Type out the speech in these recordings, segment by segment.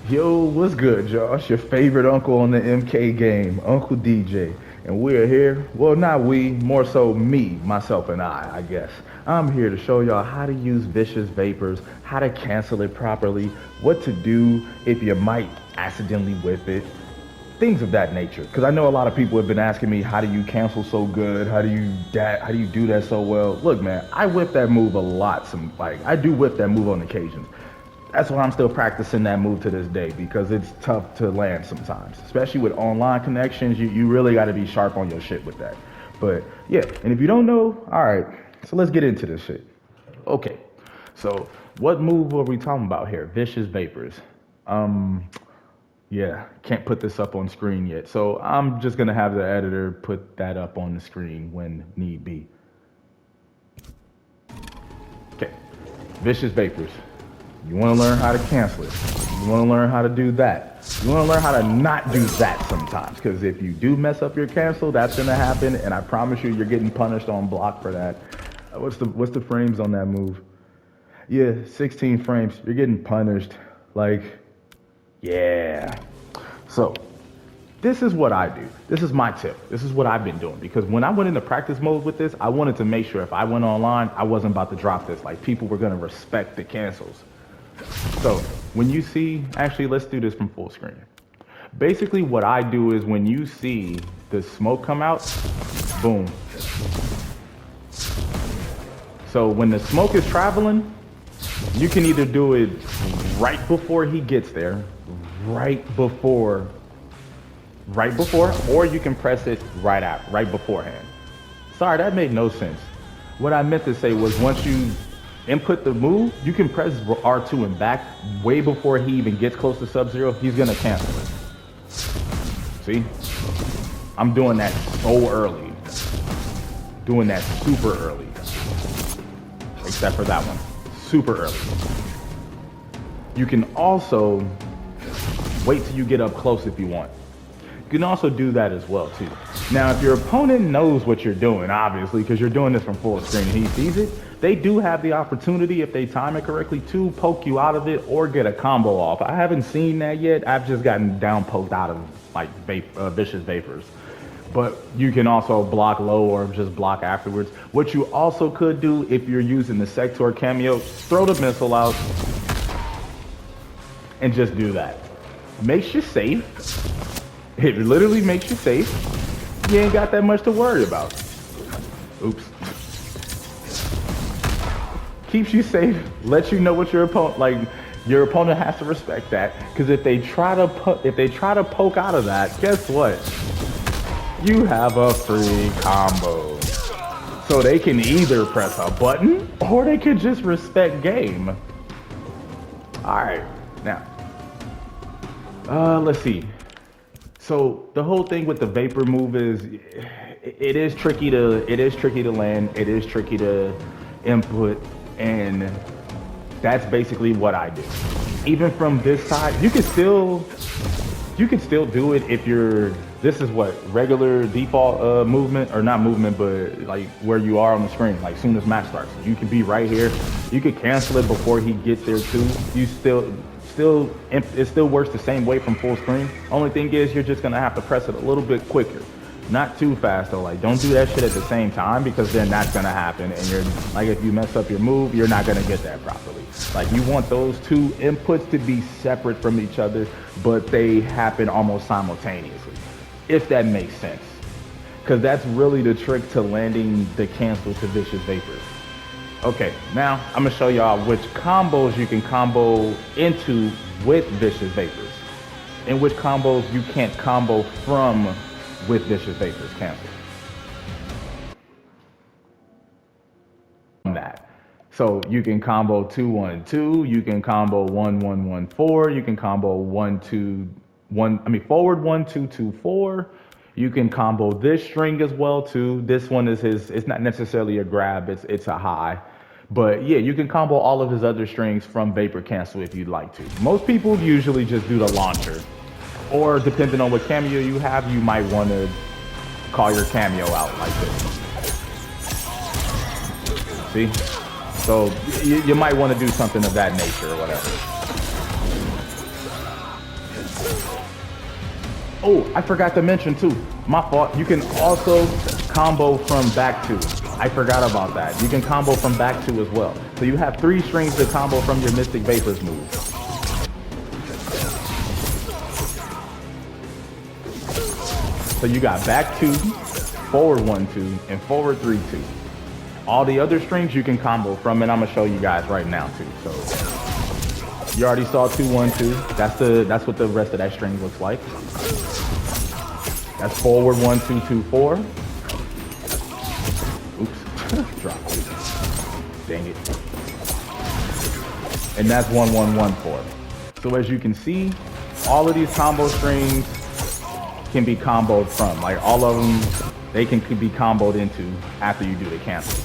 Yo, what's good, Josh? Your favorite uncle on the MK game, Uncle DJ. And we're here, well, not we, more so me, myself, and I guess. I'm here to show y'all how to use Vicious Vapors, how to cancel it properly, what to do if you might accidentally whip it, things of that nature. Because I know a lot of people have been asking me, how do you cancel so good? How do you do that so well? Look, man, I whip that move a lot. I do whip that move on occasion. That's why I'm still practicing that move to this day, because it's tough to land sometimes, especially with online connections. You really got to be sharp on your shit with that. But yeah, and if you don't know, all right, so let's get into this shit. Okay, so what move are we talking about here? Vicious Vapors. Yeah, can't put this up on screen yet, so I'm just gonna have the editor put that up on the screen when need be. Okay, Vicious Vapors. You want to learn how to cancel it. You want to learn how to do that. You want to learn how to not do that sometimes, because if you do mess up your cancel, that's going to happen, and I promise you, you're getting punished on block for that. What's the frames on that move? Yeah, 16 frames. You're getting punished. Like, yeah. So, this is what I do. This is my tip. This is what I've been doing, because when I went into practice mode with this, I wanted to make sure if I went online, I wasn't about to drop this. Like, people were going to respect the cancels. So when you see, actually, let's do this from full screen. Basically what I do is when you see the smoke come out, boom. So when the smoke is traveling, you can either do it right before he gets there, right before, or you can press it right beforehand. Sorry, that made no sense. What I meant to say was once you input the move, you can press R2 and back way before he even gets close to Sub-Zero. He's gonna cancel it. See? I'm doing that so early. Doing that super early. Except for that one. Super early. You can also wait till you get up close if you want. You can also do that as well too. Now, if your opponent knows what you're doing, obviously, because you're doing this from full screen and he sees it, they do have the opportunity, if they time it correctly, to poke you out of it or get a combo off. I haven't seen that yet. I've just gotten down poked out of like Vicious Vapors. But you can also block low or just block afterwards. What you also could do if you're using the Sector cameo, throw the missile out and just do that. Makes you safe. It literally makes you safe. You ain't got that much to worry about. Oops. Keeps you safe, lets you know what your opponent has to respect that, because if they try to poke out of that, guess what? You have a free combo. So they can either press a button or they can just respect game. All right, now let's see. So the whole thing with the vapor move is it is tricky to land, it is tricky to input. And that's basically what I do. Even from this side, you can still do it if this is what regular default movement, or not movement, but like where you are on the screen, like soon as match starts. You can be right here. You could cancel it before he gets there too. It still works the same way from full screen. Only thing is you're just gonna have to press it a little bit quicker. Not too fast though, like don't do that shit at the same time, because then that's gonna happen and you're like, if you mess up your move, you're not gonna get that properly. Like you want those two inputs to be separate from each other, but they happen almost simultaneously, if that makes sense. Because that's really the trick to landing the cancel to Vicious Vapors. Okay, now I'm gonna show y'all which combos you can combo into with Vicious Vapors, and which combos you can't combo from with Vicious Vapors cancel. That. So you can combo 2-1-2, you can combo 1-1-1-4, you can combo 1-2-1, forward 1-2-2-4. You can combo this string as well too. This one is it's not necessarily a grab, it's a high. But yeah, you can combo all of his other strings from Vapor Cancel if you'd like to. Most people usually just do the launcher. Or depending on what cameo you have, you might want to call your cameo out like this. See? So you might want to do something of that nature or whatever. Oh, I forgot to mention too. My fault. You can also combo from back two. I forgot about that. You can combo from back two as well. So you have 3 strings to combo from your Mystic Vapors move. So you got back 2, forward 1, 2, and forward 3, 2. All the other strings you can combo from, and I'm gonna show you guys right now too. So you already saw 2, 1, 2. That's what the rest of that string looks like. That's forward 1, 2, 2, 4. Oops, dropped it. Dang it. And that's 1, 1, 1, 4. So as you can see, all of these combo strings can be comboed from. Like all of them, they can be comboed into after you do the cancel.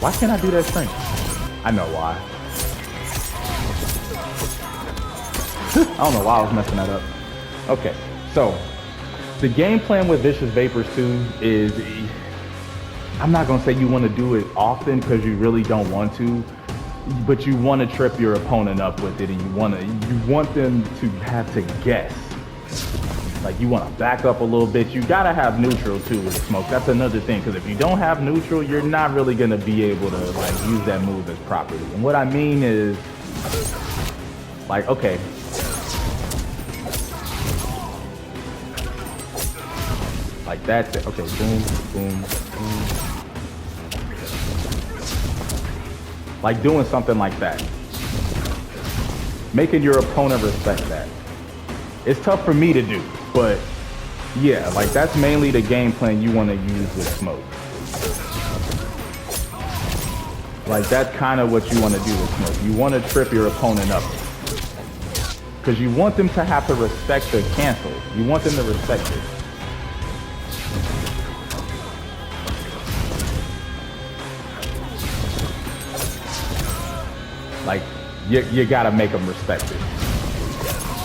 Why can't I do that string? I know why. I don't know why I was messing that up. Okay, so the game plan with Vicious Vapors 2 is, I'm not gonna say you wanna do it often because you really don't want to, but you want to trip your opponent up with it, and you want them to have to guess. Like you want to back up a little bit. You gotta have neutral too with smoke. That's another thing, because if you don't have neutral, you're not really gonna be able to like use that move as properly. And what I mean is, like, okay, like that's it. Okay, boom, boom, boom. Like doing something like that. Making your opponent respect that. It's tough for me to do, but yeah, like that's mainly the game plan you want to use with smoke. Like that's kind of what you want to do with smoke. You want to trip your opponent up. Because you want them to have to respect the cancel. You want them to respect it. Like, you gotta make them respect it.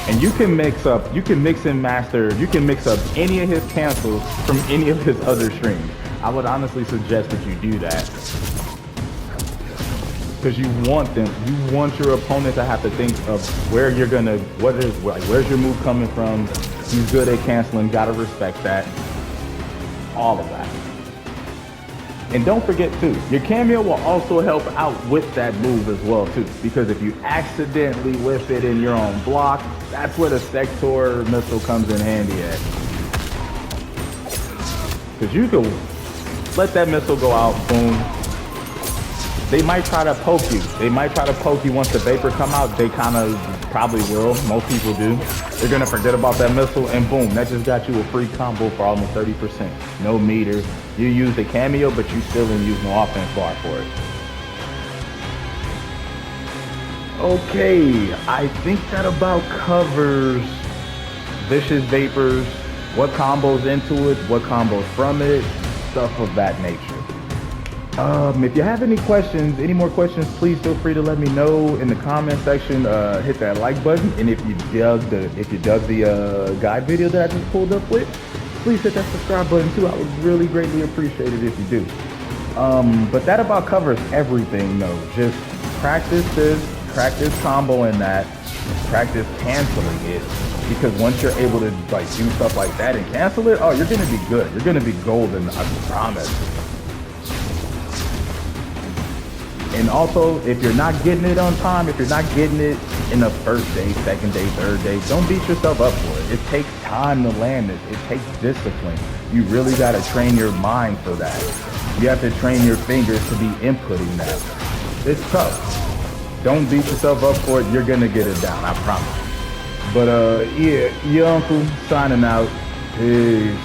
And you can mix and master, you can mix up any of his cancels from any of his other strings. I would honestly suggest that you do that. Because you want your opponent to have to think of where you're gonna, where's your move coming from? He's good at canceling, gotta respect that. All of that. And don't forget too, your cameo will also help out with that move as well too. Because if you accidentally whiff it in your own block, that's where the Sector missile comes in handy at. Because you can let that missile go out, boom. They might try to poke you. They might try to poke you once the vapor come out. They kind of probably will. Most people do. They're going to forget about that missile, and boom, that just got you a free combo for almost 30%. No meter. You use the cameo, but you still didn't use no offense bar for it. Okay, I think that about covers Vicious Vapors, what combos into it, what combos from it, stuff of that nature. If you have any questions, any more questions, please feel free to let me know in the comment section. Hit that like button, and if you dug the guide video that I just pulled up with, please hit that subscribe button too. I would really greatly appreciate it if you do. But that about covers everything though. Just practice this, practice comboing that, practice canceling it. Because once you're able to like do stuff like that and cancel it, oh, you're gonna be good. You're gonna be golden, I promise. And also, if you're not getting it on time, if you're not getting it in the first day, second day, third day, don't beat yourself up for it. It takes time to land this. It takes discipline. You really got to train your mind for that. You have to train your fingers to be inputting that. It's tough. Don't beat yourself up for it. You're going to get it down, I promise. But yeah, your uncle signing out. Peace.